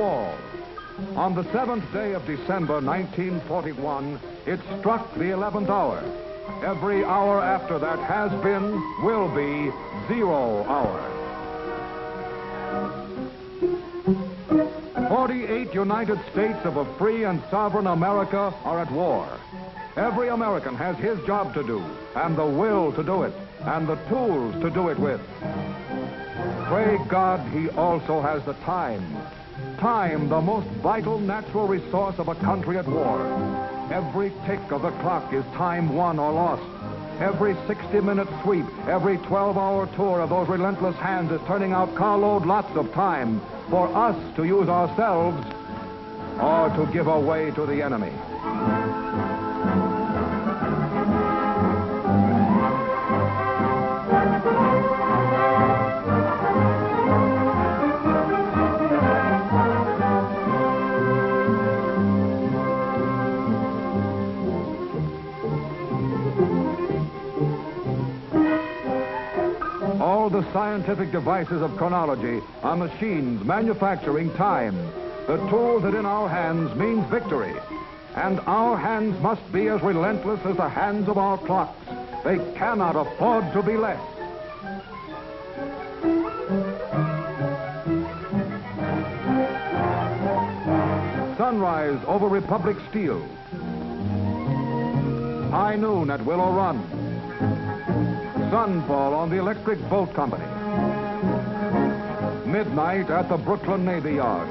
wall. On the 7th day of December, 1941, it struck the 11th hour. Every hour after that has been, will be, 0 hour. 48 United States of a free and sovereign America are at war. Every American has his job to do, and the will to do it, and the tools to do it with. Pray God he also has the time. Time, the most vital natural resource of a country at war. Every tick of the clock is time won or lost. Every 60-minute sweep, every 12-hour tour of those relentless hands is turning out carload lots of time for us to use ourselves or to give away to the enemy. All the scientific devices of chronology are machines manufacturing time. The tool that in our hands means victory. And our hands must be as relentless as the hands of our clocks. They cannot afford to be less. Sunrise over Republic Steel. High noon at Willow Run. Sunfall on the Electric Boat Company. Midnight at the Brooklyn Navy Yard.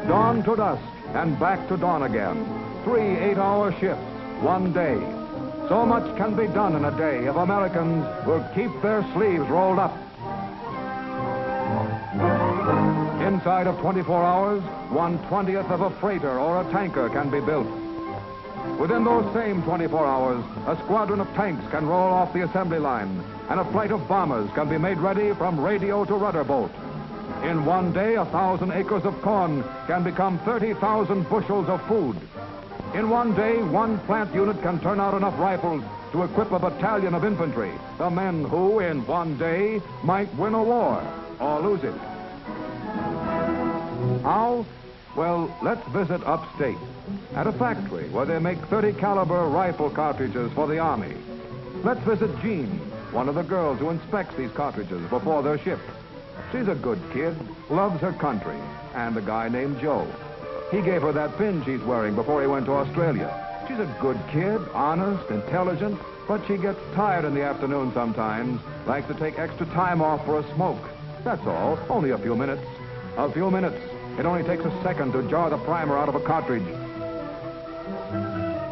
Dawn to dusk and back to dawn again. 3 8-hour shifts, 1 day. So much can be done in a day if Americans will keep their sleeves rolled up. Inside of 24 hours, 1/20th of a freighter or a tanker can be built. Within those same 24 hours, a squadron of tanks can roll off the assembly line, and a flight of bombers can be made ready from radio to rudder boat. In 1 day, 1,000 acres of corn can become 30,000 bushels of food. In 1 day, 1 plant unit can turn out enough rifles to equip a battalion of infantry, the men who, in 1 day, might win a war or lose it. How? Well, let's visit upstate at a factory where they make 30 caliber rifle cartridges for the Army. Let's visit Jean, one of the girls who inspects these cartridges before they're shipped. She's a good kid, loves her country, and a guy named Joe. He gave her that pin she's wearing before he went to Australia. She's a good kid, honest, intelligent, but she gets tired in the afternoon sometimes, likes to take extra time off for a smoke. That's all, only a few minutes. A few minutes. It only takes a second to jar the primer out of a cartridge.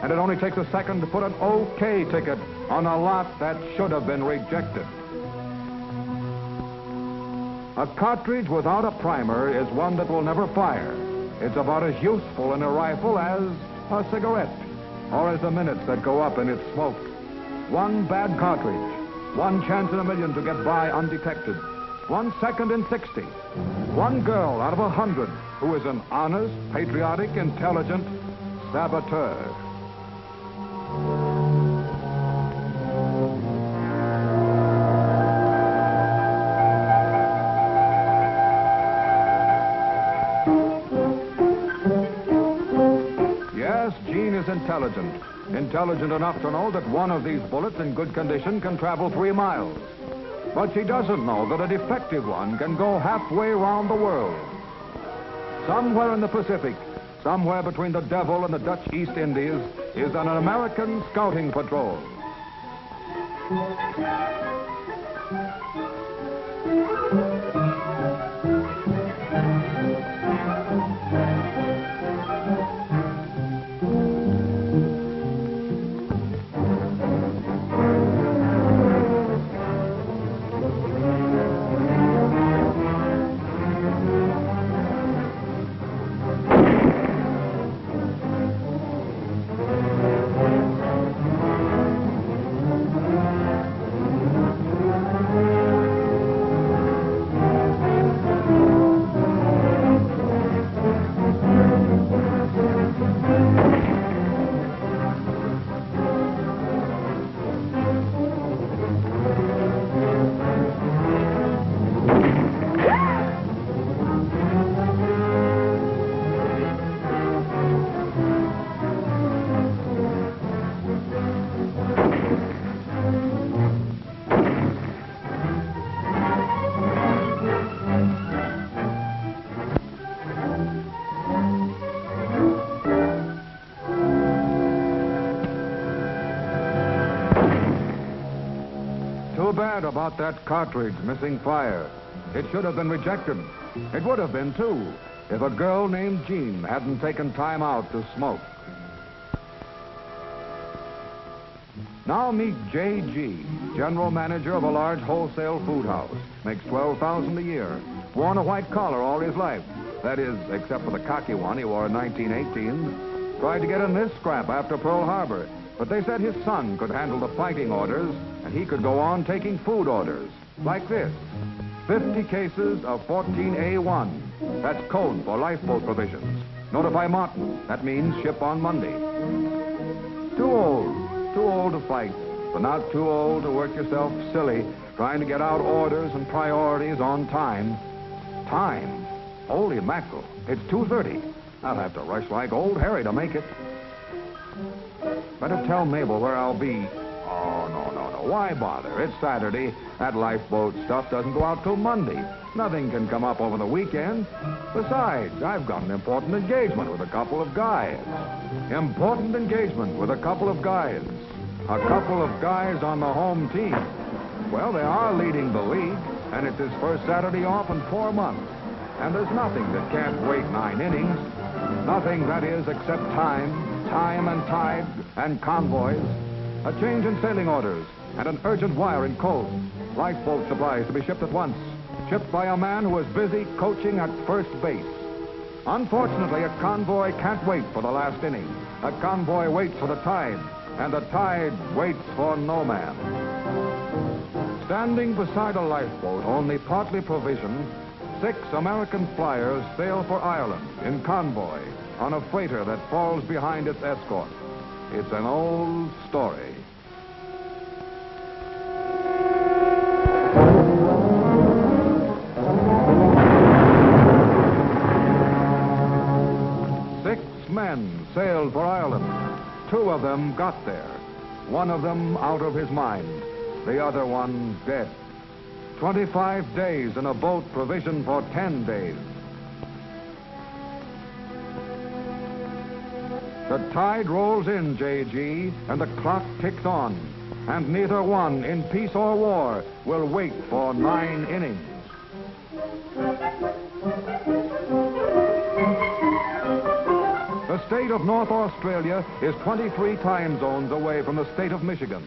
And it only takes a second to put an OK ticket on a lot that should have been rejected. A cartridge without a primer is one that will never fire. It's about as useful in a rifle as a cigarette, or as the minutes that go up in its smoke. 1 bad cartridge, 1 chance in a million to get by undetected. 1 second in 60. 1 girl out of 100 who is an honest, patriotic, intelligent saboteur. Yes, Jean is intelligent. Intelligent enough to know that one of these bullets in good condition can travel 3 miles. But she doesn't know that a defective one can go halfway around the world. Somewhere in the Pacific, somewhere between the Devil and the Dutch East Indies, is an American scouting patrol. bad about that cartridge missing fire. It should have been rejected. It would have been, too, if a girl named Jean hadn't taken time out to smoke. Now meet J.G., general manager of a large wholesale food house. Makes $12,000 a year. Worn a white collar all his life. That is, except for the cocky one he wore in 1918. Tried to get in this scrap after Pearl Harbor, but they said his son could handle the fighting orders, and he could go on taking food orders. Like this. 50 cases of 14A1. That's code for lifeboat provisions. Notify Martin. That means ship on Monday. Too old to fight, but not too old to work yourself silly trying to get out orders and priorities on time. Time? Holy mackerel, it's 2:30. I'll have to rush like old Harry to make it. Better tell Mabel where I'll be. Oh, no. Why bother? It's Saturday. That lifeboat stuff doesn't go out till Monday. Nothing can come up over the weekend. Besides, I've got an important engagement with a couple of guys. Important engagement with a couple of guys. A couple of guys on the home team. Well, they are leading the league, and it's his first Saturday off in 4 months. And there's nothing that can't wait 9 innings. Nothing, that is, except time and tide and convoys. A change in sailing orders and an urgent wire in code. Lifeboat supplies to be shipped at once. Shipped by a man who is busy coaching at first base. Unfortunately, a convoy can't wait for the last inning. A convoy waits for the tide, and the tide waits for no man. Standing beside a lifeboat, only partly provisioned, 6 American flyers sail for Ireland in convoy on a freighter that falls behind its escort. It's an old story. Men sailed for Ireland. 2 of them got there. 1 of them out of his mind. The other one dead. 25 days in a boat provisioned for 10 days. The tide rolls in, J.G., and the clock ticks on. And neither one, in peace or war, will wait for 9 innings. The state of North Australia is 23 time zones away from the state of Michigan.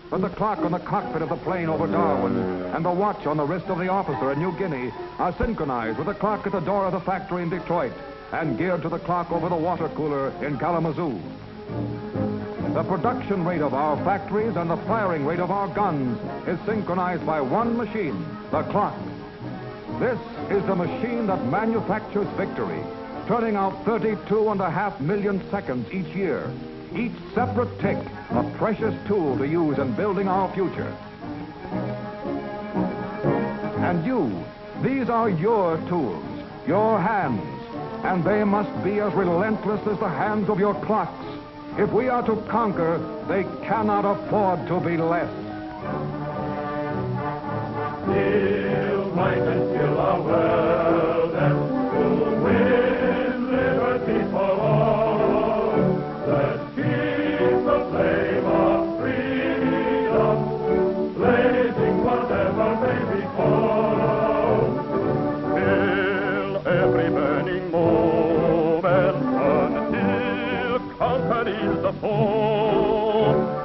But the clock on the cockpit of the plane over Darwin and the watch on the wrist of the officer in New Guinea are synchronized with the clock at the door of the factory in Detroit and geared to the clock over the water cooler in Kalamazoo. The production rate of our factories and the firing rate of our guns is synchronized by one machine, the clock. This is the machine that manufactures victory, turning out 32.5 million seconds each year. Each separate tick, a precious tool to use in building our future. And you, these are your tools, your hands, and they must be as relentless as the hands of your clocks. If we are to conquer, they cannot afford to be less. Still might and still our world and to win liberty for all. Let's keep the flame of freedom blazing whatever may befall. Till every burning moment until conquered is the foe.